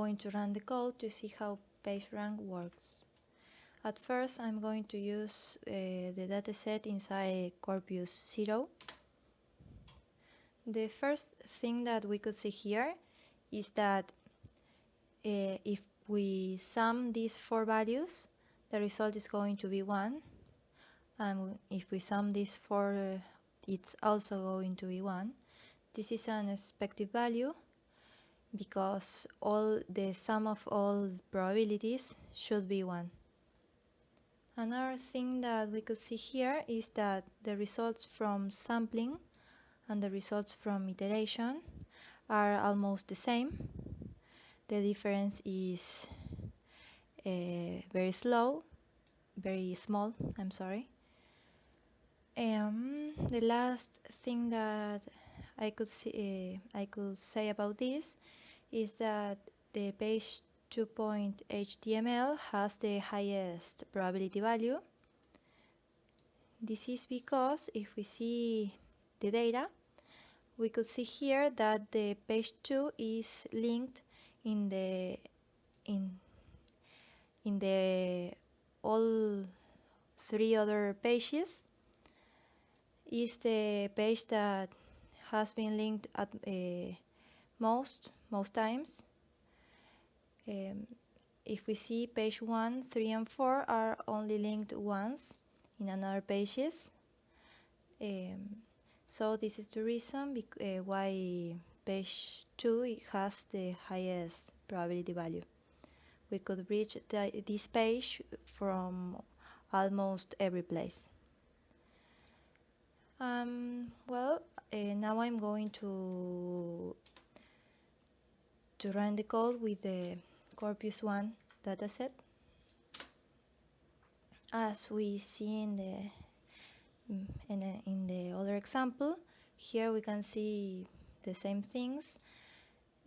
going to run the code to see how PageRank works. At first, I'm going to use the dataset inside Corpus 0. The first thing that we could see here is that if we sum these four values, the result is going to be 1. And if we sum these four, it's also going to be 1. This is an expected value because all the sum of all probabilities should be 1. Another thing that we could see here is that the results from sampling and the results from iteration are almost the same. The difference is very small, I'm sorry. The last thing that I could say about this is that the page 2.html has the highest probability value. This is because if we see the data, we could see here that the page 2 is linked in the all three other pages. Is the page that has been linked at most times. If we see page 1, 3 and 4 are only linked once in another pages. So this is the reason why page 2 has the highest probability value. We could reach this page from almost every place. Now I'm going to run the code with the Corpus 1 dataset. As we see in the other example, here we can see the same things.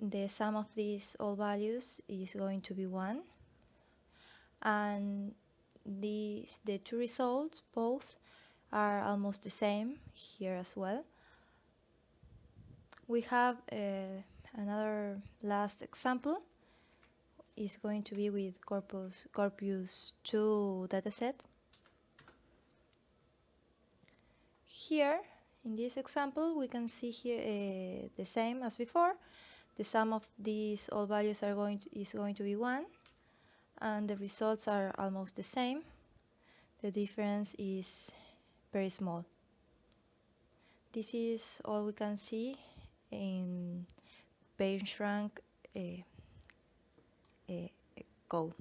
The sum of these all values is going to be 1, and the two results both are almost the same here as well. We have another last example. Is going to be with Corpus 2 dataset. Here in this example we can see here the same as before. The sum of these all values is going to be 1, and the results are almost the same. The difference is very small. This is all we can see in PageRank code.